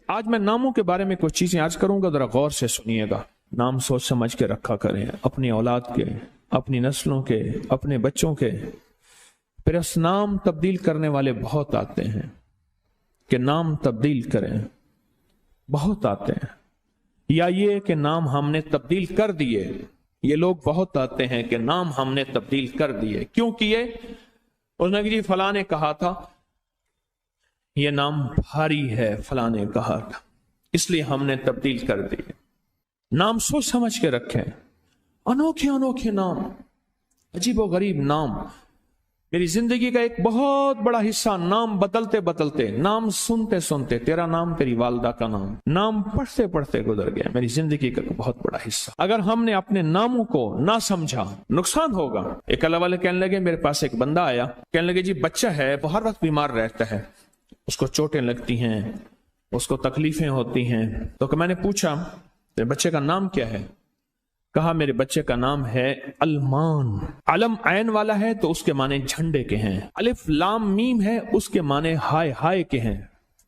آج میں ناموں کے بارے میں کچھ چیزیں آج کروں گا، ذرا غور سے سنیے گا۔ نام سوچ سمجھ کے رکھا کریں، اپنی اولاد کے، اپنی نسلوں کے، اپنے بچوں کے۔ پھر اس نام تبدیل کرنے والے بہت آتے ہیں کہ نام تبدیل کریں، بہت آتے ہیں۔ یا یہ کہ نام ہم نے تبدیل کر دیے، یہ لوگ بہت آتے ہیں کہ نام ہم نے تبدیل کر دیے۔ کیوں کیے؟ اس نے کہ جی فلاں نے کہا تھا یہ نام بھاری ہے، فلاں نے کہا تھا، اس لیے ہم نے تبدیل کر دیے۔ نام سوچ سمجھ کے رکھیں، انوکھے انوکھے نام، عجیب و غریب نام۔ میری زندگی کا ایک بہت بڑا حصہ نام بدلتے بدلتے، نام سنتے سنتے، تیرا نام، تیری والدہ کا نام، نام پڑھتے پڑھتے گزر گیا میری زندگی کا بہت بڑا حصہ۔ اگر ہم نے اپنے ناموں کو نہ سمجھا، نقصان ہوگا۔ ایک اللہ والے کہنے لگے، میرے پاس ایک بندہ آیا، کہنے لگے جی بچہ ہے، وہ ہر وقت بیمار رہتا ہے، اس کو چوٹیں لگتی ہیں، اس کو تکلیفیں ہوتی ہیں۔ تو میں نے پوچھا تیرے بچے کا نام کیا ہے؟ کہا میرے بچے کا نام ہے المان۔ علم عین والا ہے تو اس کے معنی جھنڈے کے ہیں، الف لام میم ہے اس کے معنی ہائے ہائے کے ہیں،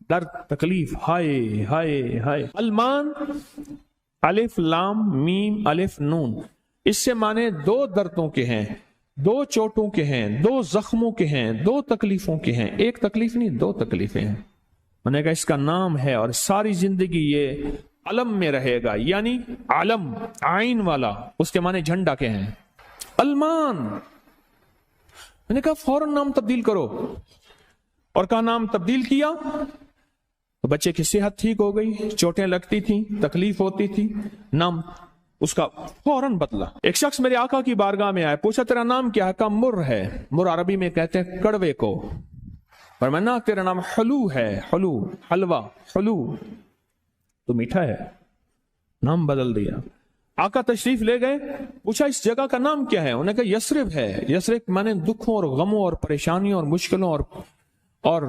درد تکلیف، ہائے ہائے ہائے۔ المان، الف لام میم الف نون، اس سے معنی دو دردوں کے ہیں، دو چوٹوں کے ہیں، دو زخموں کے ہیں، دو تکلیفوں کے ہیں۔ ایک تکلیف نہیں، دو تکلیفیں ہیں۔ میں نے کہا اس کا نام ہے اور ساری زندگی یہ علم میں رہے گا، یعنی علم عین والا، اس کے معنی جھنڈا کے ہیں، المان۔ میں نے کہا فوراً نام تبدیل کرو، اور کہا نام تبدیل کیا تو بچے کی صحت ٹھیک ہو گئی، چوٹیں لگتی تھیں، تکلیف ہوتی تھی، نام اس کا فوراً بدلا۔ ایک شخص میرے آقا کی بارگاہ میں آیا، پوچھا تیرا نام کیا ہے؟ کہا مر ہے۔ مر عربی میں کہتے ہیں کڑوے کو، فرمایا تیرا نام حلو ہے، حلو، حلوہ، حلو تو میٹھا ہے۔ نام بدل دیا۔ آقا تشریف لے گئے، پوچھا اس جگہ کا نام کیا ہے؟ انہوں نے کہا یثرب ہے۔ یثرب مانے دکھوں اور غموں اور پریشانیوں اور مشکلوں اور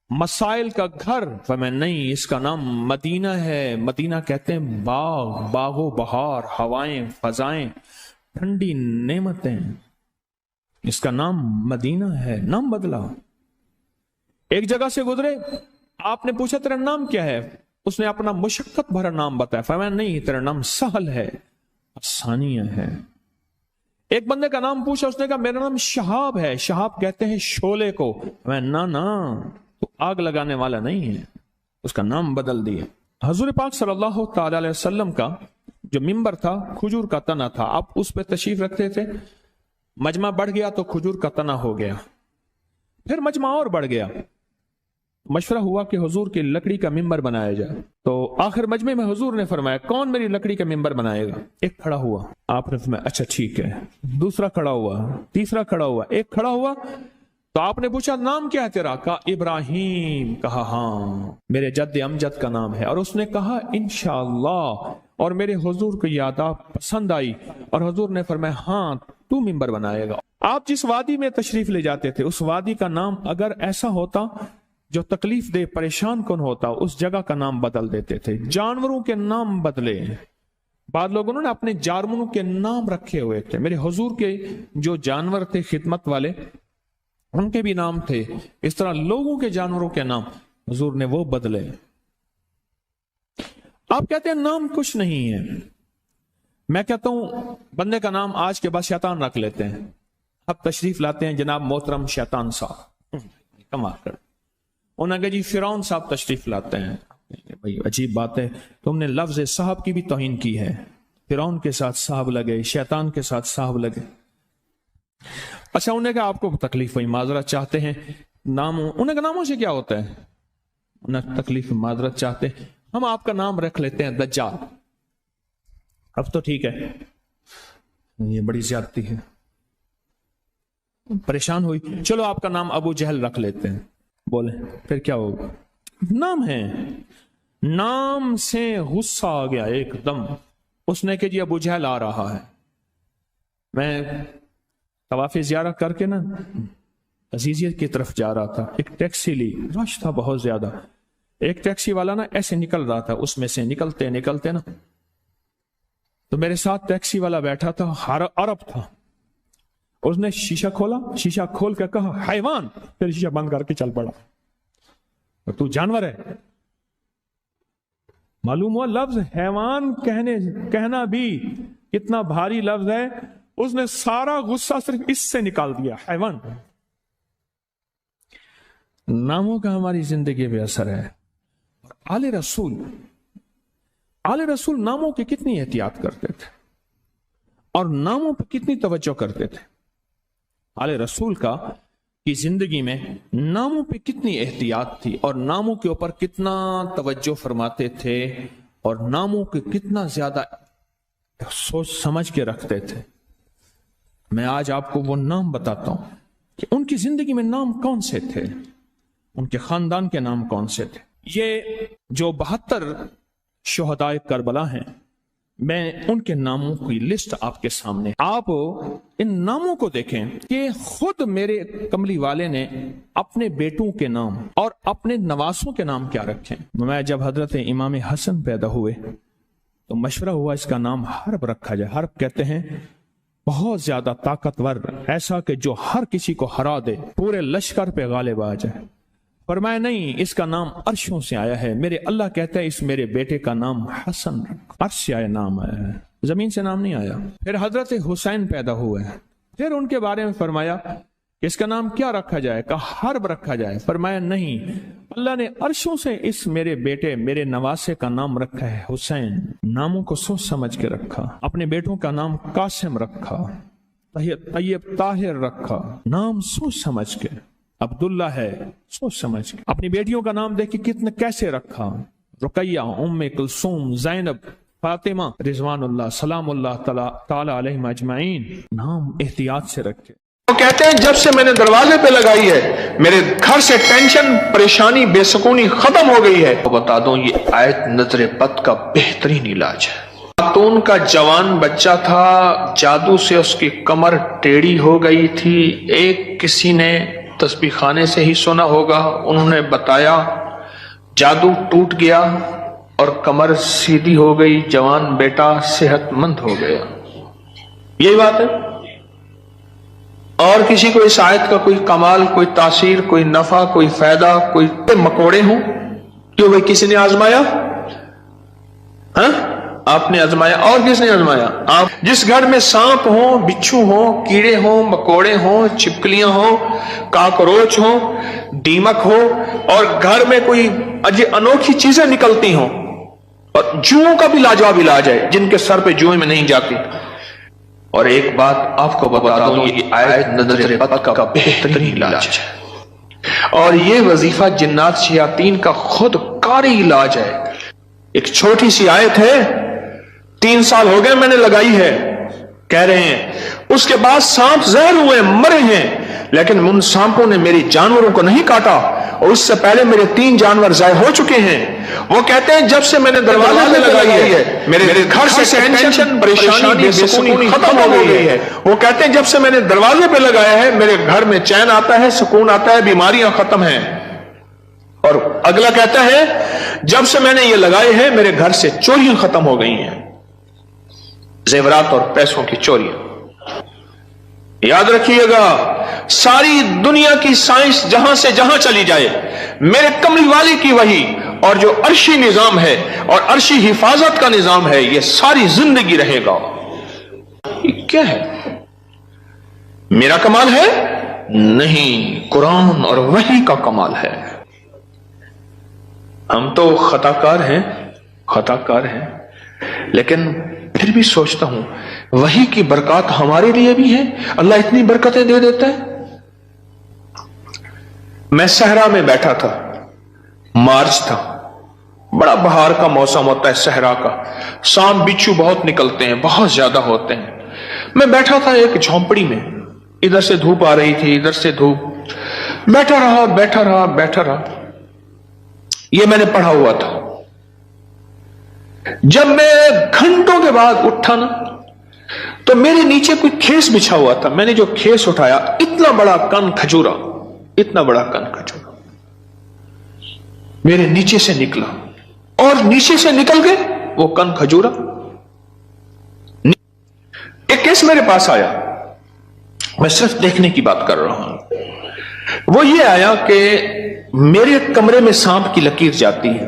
مسائل کا گھر۔ فرمایا نہیں، اس کا نام مدینہ ہے۔ مدینہ کہتے ہیں باغ، باغ و بہار، ہوائیں، فضائیں، ٹھنڈی نعمتیں، اس کا نام مدینہ ہے۔ نام بدلا۔ ایک جگہ سے گزرے، آپ نے پوچھا تیرا نام کیا ہے؟ اس نے اپنا مشقت بھرا نام بتایا۔ فرمایا نہیں، تیرا نام سہل ہے، آسانیہ ہے۔ ایک بندے کا نام پوچھا، اس نے کہا میرا نام شہاب ہے۔ شہاب کہتے ہیں شعلے کو۔ فرمایا نا تو آگ لگانے والا نہیں ہے، اس کا نام بدل دیا۔ حضور پاک صلی اللہ تعالی علیہ وسلم کا جو ممبر تھا کھجور کا تنا تھا، آپ اس پہ تشریف رکھتے تھے۔ مجمع بڑھ گیا تو کھجور کا تنا ہو گیا، پھر مجمع اور بڑھ گیا، مشورہ ہوا کہ حضور کی لکڑی کا ممبر بنایا جائے۔ تو آخر مجمع میں حضور نے فرمایا کون میری لکڑی کا ممبر بنائے گا؟ ایک کھڑا ہوا، آپ نے فرمایا اچھا ٹھیک ہے۔ دوسرا کھڑا ہوا، تیسرا کھڑا ہوا، ایک کھڑا ہوا تو آپ نے پوچھا نام کیا ہے تیرا؟ کہا ابراہیم۔ کہا ہاں میرے جد امجد کا نام ہے۔ اور اس نے کہا انشاءاللہ، اور میرے حضور کو یاد پسند آئی، اور حضور نے فرمایا ہاں تو ممبر بنائے گا۔ آپ جس وادی میں تشریف لے جاتے تھے، اس وادی کا نام اگر ایسا ہوتا جو تکلیف دے، پریشان کن ہوتا، اس جگہ کا نام بدل دیتے تھے۔ جانوروں کے نام بدلے، بعض لوگوں نے اپنے جانوروں کے نام رکھے ہوئے تھے۔ میرے حضور کے جو جانور تھے خدمت والے، ان کے بھی نام تھے۔ اس طرح لوگوں کے جانوروں کے نام حضور نے وہ بدلے۔ آپ کہتے ہیں نام کچھ نہیں ہے، میں کہتا ہوں بندے کا نام آج کے بعد شیطان رکھ لیتے ہیں۔ اب تشریف لاتے ہیں جناب محترم شیطان صاحب، کمال کر۔ انہوں نے کہا جی فرعون صاحب تشریف لاتے ہیں۔ بھائی عجیب بات ہے، تم نے لفظ صاحب کی بھی توہین کی ہے۔ فرعون کے ساتھ صاحب لگے، شیطان کے ساتھ صاحب لگے۔ اچھا انہوں نے کہا آپ کو تکلیف ہوئی، معذرت چاہتے ہیں، ناموں، انہوں نے کہا ناموں سے کیا ہوتا ہے؟ انہوں نے تکلیف معذرت چاہتے ہیں، ہم آپ کا نام رکھ لیتے ہیں دجال۔ اب تو ٹھیک ہے، یہ بڑی زیادتی ہے، پریشان ہوئی، چلو آپ کا نام ابو جہل رکھ لیتے ہیں۔ بولے پھر کیا ہوگا؟ نام ہے، نام سے غصہ آ گیا ایک دم۔ اس نے کہ جی ابو جہل آ رہا ہے۔ میں طواف زیارت کر کے نا عزیزیت کی طرف جا رہا تھا، ایک ٹیکسی لی، رش تھا بہت زیادہ۔ ایک ٹیکسی والا نا ایسے نکل رہا تھا، اس میں سے نکلتے نکلتے نا تو میرے ساتھ ٹیکسی والا بیٹھا تھا، عرب تھا۔ اس نے شیشہ کھولا، شیشہ کھول کے کہا حیوان، پھر شیشہ بند کر کے چل پڑا۔ تو جانور ہے؟ معلوم ہوا لفظ حیوان کہنا بھی کتنا بھاری لفظ ہے. اس نے سارا غصہ صرف اس سے نکال دیا. حیوان. ناموں کا ہماری زندگی پہ اثر ہے. آل رسول ناموں کی کتنی احتیاط کرتے تھے اور ناموں پہ کتنی توجہ کرتے تھے. آل رسول کی زندگی میں ناموں پہ کتنی احتیاط تھی اور ناموں کے اوپر کتنا توجہ فرماتے تھے اور ناموں کے کتنا زیادہ سوچ سمجھ کے رکھتے تھے. میں آج آپ کو وہ نام بتاتا ہوں کہ ان کی زندگی میں نام کون سے تھے, ان کے خاندان کے نام کون سے تھے. یہ جو 72 شہدائے کربلا ہیں, میں ان کے ناموں کی لسٹ آپ کے سامنے. آپ ان ناموں کو دیکھیں کہ خود میرے کملی والے نے اپنے بیٹوں کے نام اور اپنے نواسوں کے نام کیا رکھے. میں جب حضرت امام حسن پیدا ہوئے تو مشورہ ہوا اس کا نام حرب رکھا جائے. حرب کہتے ہیں بہت زیادہ طاقتور, ایسا کہ جو ہر کسی کو ہرا دے, پورے لشکر پہ غالب آ جائے. فرمایا نہیں, اس کا نام عرشوں سے آیا ہے. میرے اللہ کہتا ہے اس میرے بیٹے کا نام حسن رکھ. عرش سے آیا نام آیا ہے, زمین سے نام نہیں آیا. پھر حضرت حسین پیدا ہوئے, پھر ان کے بارے میں فرمایا کہ اس کا نام کیا رکھا جائے, کہا حرب رکھا جائے. فرمایا نہیں, اللہ نے عرشوں سے اس میرے بیٹے میرے نواسے کا نام رکھا ہے حسین. ناموں کو سوچ سمجھ کے رکھا. اپنے بیٹوں کا نام قاسم رکھا, طیب طاہر رکھا, نام سوچ سمجھ کے. عبداللہ ہے, سوچ سمجھ کے. اپنی بیٹیوں کا نام دیکھ کے کیسے رکھا. رقیہ, ام کلثوم, زینب, فاطمہ رضوان اللہ سلام اللہ تعالی علیہم اجمعین. نام احتیاط سے رکھے. وہ کہتے ہیں جب سے میں نے دروازے پہ لگائی ہے میرے گھر سے ٹینشن, پریشانی, بے سکونی ختم ہو گئی ہے. بتا دوں یہ آیت نظر بد کا بہترین علاج ہے. خاتون کا جوان بچہ تھا, جادو سے اس کی کمر ٹیڑھی ہو گئی تھی. ایک کسی نے تسبیح خانے سے ہی سنا ہوگا, انہوں نے بتایا, جادو ٹوٹ گیا اور کمر سیدھی ہو گئی, جوان بیٹا صحت مند ہو گیا. یہی بات ہے. اور کسی کو اس آیت کا کوئی کمال, کوئی تاثیر, کوئی نفع, کوئی فائدہ, کوئی مکوڑے ہوں, کیوں بھائی کسی نے آزمایا؟ ہاں آپ نے آزمایا. اور کس نے آزمایا؟ آپ. جس گھر میں سانپ ہوں, بچھو ہوں, کیڑے ہوں, مکوڑے ہوں, چھپکلیاں ہوں, کاکروچ ہوں, دیمک ہو, اور گھر میں کوئی انوکھی چیزیں نکلتی ہوں, اور جوؤں کا بھی لاجواب علاج ہے جن کے سر پہ جوئیں میں نہیں جاتی. اور ایک بات آپ کو بتا دوں, یہ آیت نظر بد کا بہترین علاج ہے, اور یہ وظیفہ جنات شیاطین کا خود کاری علاج ہے. ایک چھوٹی سی آیت ہے, 3 سال ہو گئے میں نے لگائی ہے, کہہ رہے ہیں اس کے بعد سانپ زہر ہوئے, مرے ہیں, لیکن ان سانپوں نے میری جانوروں کو نہیں کاٹا, اور اس سے پہلے میرے 3 جانور ضائع ہو چکے ہیں. وہ کہتے ہیں جب سے میں نے دروازے پہ لگائی ہے میرے گھر سے ٹینشن, پریشانی, بے سکونی ختم ہو گئی ہے. وہ کہتے ہیں جب سے میں نے دروازے پہ لگایا ہے میرے گھر میں چین آتا ہے, سکون آتا ہے, بیماریاں ختم ہیں. اور اگلا کہتا ہے جب سے میں نے یہ لگائے ہیں میرے گھر سے چوریاں ختم ہو گئی ہیں, زیورات اور پیسوں کی چوریاں. یاد رکھیے گا, ساری دنیا کی سائنس جہاں سے جہاں چلی جائے, میرے کملی والی کی وحی اور جو عرشی نظام ہے اور عرشی حفاظت کا نظام ہے, یہ ساری زندگی رہے گا. یہ کیا ہے؟ میرا کمال ہے؟ نہیں, قرآن اور وحی کا کمال ہے. ہم تو خطا کار ہیں, لیکن پھر بھی سوچتا ہوں وحی کی برکات ہمارے لیے بھی ہے. اللہ اتنی برکتیں دے دیتا ہے. میں صحرا میں بیٹھا تھا, مارچ تھا, بڑا بہار کا موسم ہوتا ہے صحرا کا, سانپ بچھو بہت نکلتے ہیں, بہت زیادہ ہوتے ہیں. میں بیٹھا تھا ایک جھونپڑی میں, ادھر سے دھوپ آ رہی تھی, ادھر سے دھوپ, بیٹھا رہا. یہ میں نے پڑھا ہوا تھا. جب میں گھنٹوں کے بعد اٹھا نا تو میرے نیچے کوئی کھیس بچھا ہوا تھا. میں نے جو کھیس اٹھایا, اتنا بڑا کن کھجورا میرے نیچے سے نکلا, اور نیچے سے نکل کے وہ کن کھجورا ایک کیس میرے پاس آیا. میں صرف دیکھنے کی بات کر رہا ہوں. وہ یہ آیا کہ میرے کمرے میں سانپ کی لکیر جاتی ہے,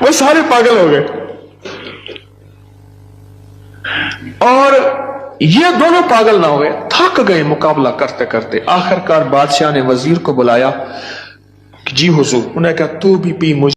وہ سارے پاگل ہو گئے. اور یہ دونوں پاگل نہ ہوئے, تھک گئے مقابلہ کرتے کرتے. آخر کار بادشاہ نے وزیر کو بلایا کہ جی حضور, انہیں کہا تو بھی پی, مجھے